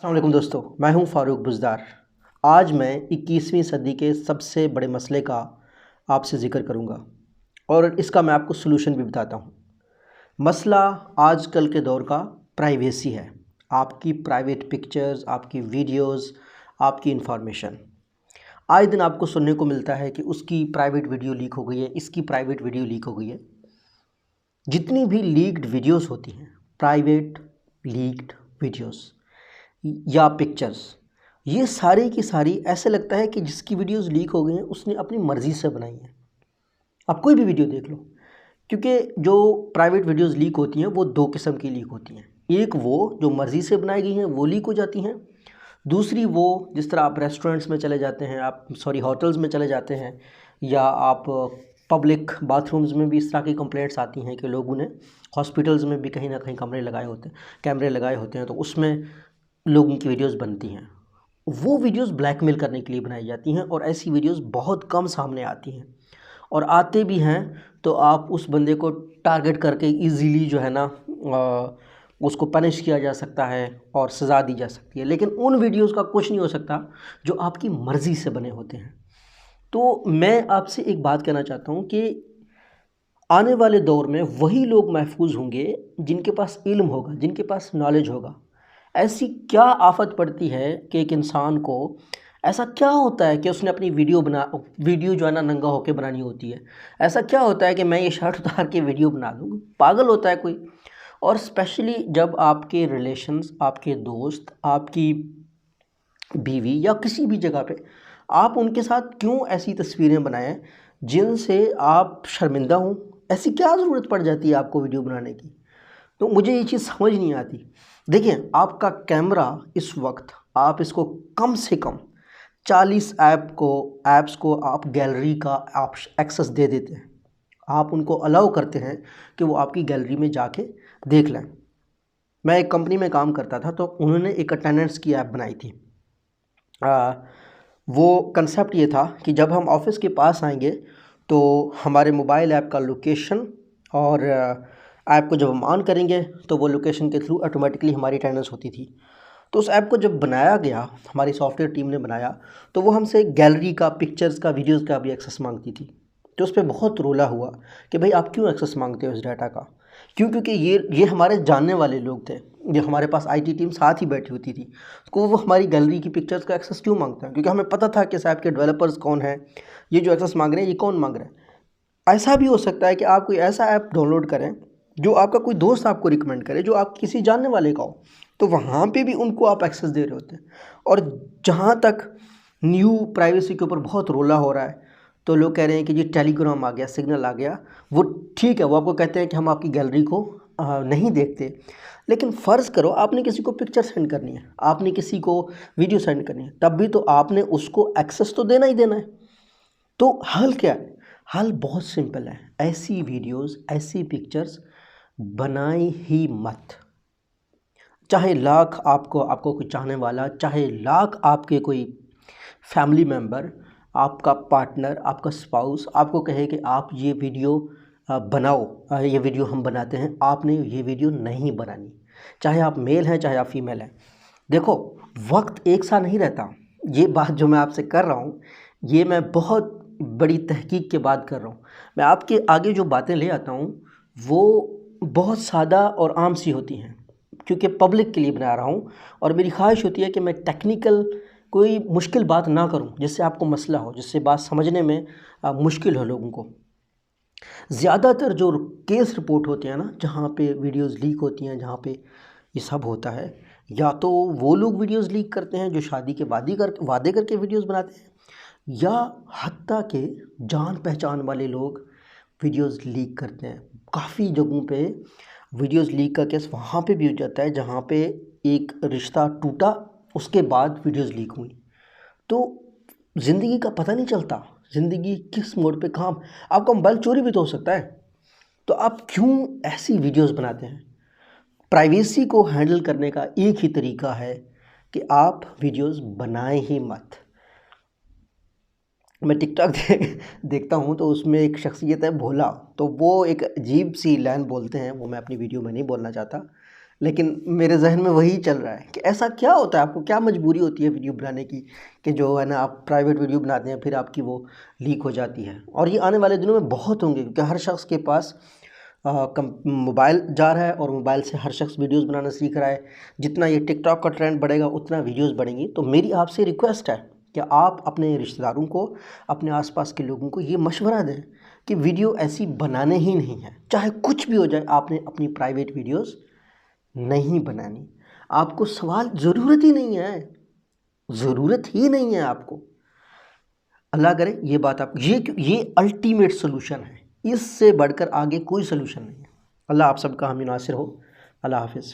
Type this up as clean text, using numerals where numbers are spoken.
अस्सलाम वालेकुम दोस्तों, मैं हूं फ़ारूक बुज़दार। आज मैं 21वीं सदी के सबसे बड़े मसले का आपसे ज़िक्र करूंगा और इसका मैं आपको सलूशन भी बताता हूं। मसला आजकल के दौर का प्राइवेसी है। आपकी प्राइवेट पिक्चर्स, आपकी वीडियोस, आपकी इंफॉर्मेशन। आए दिन आपको सुनने को मिलता है कि उसकी प्राइवेट वीडियो लीक हो गई है, इसकी प्राइवेट वीडियो लीक हो गई है। जितनी भी लीक्ड वीडियोस होती हैं, प्राइवेट लीक्ड वीडियोस या पिक्चर्स, ये सारी की सारी ऐसे लगता है कि जिसकी वीडियोस लीक हो गई हैं उसने अपनी मर्ज़ी से बनाई हैं। आप कोई भी वीडियो देख लो, क्योंकि जो प्राइवेट वीडियोस लीक होती हैं वो दो किस्म की लीक होती हैं। एक वो जो मर्ज़ी से बनाई गई हैं वो लीक हो जाती हैं। दूसरी वो जिस तरह आप रेस्टोरेंट्स में चले जाते हैं, आप होटल्स में चले जाते हैं, या आप पब्लिक बाथरूम्स में भी इस तरह की कंप्लेंट्स आती हैं कि लोगों ने हॉस्पिटल्स में भी कहीं ना कहीं कैमरे लगाए होते हैं, तो उसमें लोगों की वीडियोस बनती हैं। वो वीडियोस ब्लैकमेल करने के लिए बनाई जाती हैं और ऐसी वीडियोस बहुत कम सामने आती हैं, और आते भी हैं तो आप उस बंदे को टारगेट करके इजीली जो है ना उसको पनिश किया जा सकता है और सज़ा दी जा सकती है। लेकिन उन वीडियोस का कुछ नहीं हो सकता जो आपकी मर्ज़ी से बने होते हैं। तो मैं आपसे एक बात कहना चाहता हूँ कि आने वाले दौर में वही लोग महफूज होंगे जिनके पास इल्म होगा, जिनके पास नॉलेज होगा। ऐसी क्या आफत पड़ती है कि एक इंसान को ऐसा क्या होता है कि उसने अपनी वीडियो जो है ना नंगा होकर बनानी होती है। ऐसा क्या होता है कि मैं ये शर्ट उतार के वीडियो बना दूँ? पागल होता है कोई। और स्पेशली जब आपके रिलेशंस, आपके दोस्त, आपकी बीवी या किसी भी जगह पे आप उनके साथ क्यों ऐसी तस्वीरें बनाएं जिनसे आप शर्मिंदा हों? ऐसी क्या ज़रूरत पड़ जाती है आपको वीडियो बनाने की? तो मुझे ये चीज़ समझ नहीं आती। देखिए, आपका कैमरा इस वक्त आप इसको कम से कम 40 ऐप्स को आप गैलरी का आप एक्सेस दे देते हैं। आप उनको अलाउ करते हैं कि वो आपकी गैलरी में जाके देख लें। मैं एक कंपनी में काम करता था, तो उन्होंने एक अटेंडेंस की ऐप बनाई थी। वो कंसेप्ट ये था कि जब हम ऑफिस के पास आएंगे तो हमारे मोबाइल ऐप का लोकेशन और ऐप को जब हम ऑन करेंगे तो वो लोकेशन के थ्रू ऑटोमेटिकली हमारी अटेंडेंस होती थी। तो उस ऐप को जब बनाया गया, हमारी सॉफ्टवेयर टीम ने बनाया, तो वो हमसे गैलरी का, पिक्चर्स का, वीडियोस का भी एक्सेस मांगती थी। तो उस पर बहुत रोला हुआ कि भाई आप क्यों एक्सेस मांगते हो इस डाटा का? क्यों? क्योंकि ये हमारे जानने वाले लोग थे। जो हमारे पास आईटी टीम साथ ही बैठी होती थी, तो वो हमारी गैलरी की पिक्चर्स का एक्सेस क्यों मांगता है? क्योंकि हमें पता था कि इस ऐप के डेवलपर्स कौन हैं, ये जो एक्सेस मांग रहे हैं ये कौन मांग रहा है। ऐसा भी हो सकता है कि आप कोई ऐसा ऐप डाउनलोड करें जो आपका कोई दोस्त आपको रिकमेंड करे, जो आप किसी जानने वाले का हो, तो वहाँ पे भी उनको आप एक्सेस दे रहे होते हैं। और जहाँ तक न्यू प्राइवेसी के ऊपर बहुत रोला हो रहा है, तो लोग कह रहे हैं कि जी टेलीग्राम आ गया, सिग्नल आ गया। वो ठीक है, वो आपको कहते हैं कि हम आपकी गैलरी को नहीं देखते। लेकिन फ़र्ज़ करो आपने किसी को पिक्चर सेंड करनी है, आपने किसी को वीडियो सेंड करनी है, तब भी तो आपने उसको एक्सेस तो देना ही देना है। तो हल क्या है? हल बहुत सिंपल है। ऐसी वीडियोस, ऐसी पिक्चर्स बनाए ही मत। चाहे लाख आपको कोई चाहने वाला, चाहे लाख आपके कोई फैमिली मेम्बर, आपका पार्टनर, आपका स्पाउस आपको कहे कि आप ये वीडियो बनाओ, ये वीडियो हम बनाते हैं, आपने ये वीडियो नहीं बनानी। चाहे आप मेल हैं, चाहे आप फीमेल हैं। देखो, वक्त एक सा नहीं रहता। ये बात जो मैं आपसे कर रहा हूँ, ये मैं बहुत बड़ी तहकीक के बाद कर रहा हूँ। मैं आपके आगे जो बातें ले आता हूँ वो बहुत सादा और आम सी होती हैं, क्योंकि पब्लिक के लिए बना रहा हूँ। और मेरी ख्वाहिश होती है कि मैं टेक्निकल कोई मुश्किल बात ना करूँ जिससे आपको मसला हो, जिससे बात समझने में मुश्किल हो लोगों को। ज़्यादातर जो केस रिपोर्ट होते हैं ना, जहाँ पे वीडियोस लीक होती हैं, जहाँ पे ये सब होता है, या तो वो लोग वीडियोस लीक करते हैं जो शादी के वादे करके वीडियोस बनाते हैं, या हत्ता के जान पहचान वाले लोग वीडियोस लीक करते हैं। काफ़ी जगहों पे वीडियोस लीक का केस वहाँ पे भी हो जाता है जहाँ पे एक रिश्ता टूटा, उसके बाद वीडियोस लीक हुई। तो ज़िंदगी का पता नहीं चलता, ज़िंदगी किस मोड़ पे कहाँ आपका मोबाइल चोरी भी तो हो सकता है। तो आप क्यों ऐसी वीडियोस बनाते हैं? प्राइवेसी को हैंडल करने का एक ही तरीका है कि आप वीडियोस बनाएं ही मत। मैं टिकटॉक देखता हूँ, तो उसमें एक शख्सियत है भोला, तो वो एक अजीब सी लाइन बोलते हैं, वो मैं अपनी वीडियो में नहीं बोलना चाहता। लेकिन मेरे जहन में वही चल रहा है कि ऐसा क्या होता है, आपको क्या मजबूरी होती है वीडियो बनाने की कि जो है ना आप प्राइवेट वीडियो बनाते हैं फिर आपकी वो लीक हो जाती है। और ये आने वाले दिनों में बहुत होंगे क्योंकि हर शख्स के पास मोबाइल जा रहा है और मोबाइल से हर शख्स वीडियोस बनाना सीख रहा है। जितना ये टिकटॉक का ट्रेंड बढ़ेगा उतना वीडियोस बढ़ेंगी। तो मेरी आपसे रिक्वेस्ट है कि आप अपने रिश्तेदारों को, अपने आसपास के लोगों को ये मशवरा दें कि वीडियो ऐसी बनाने ही नहीं है, चाहे कुछ भी हो जाए आपने अपनी प्राइवेट वीडियोस नहीं बनानी। आपको सवाल ज़रूरत ही नहीं है, ज़रूरत ही नहीं है आपको। अल्लाह करे ये बात आप ये अल्टीमेट सोल्यूशन है, इससे बढ़कर आगे कोई सोल्यूशन नहीं है। अल्लाह आप सबका हामी नासिर हो। अल्लाह हाफिज़।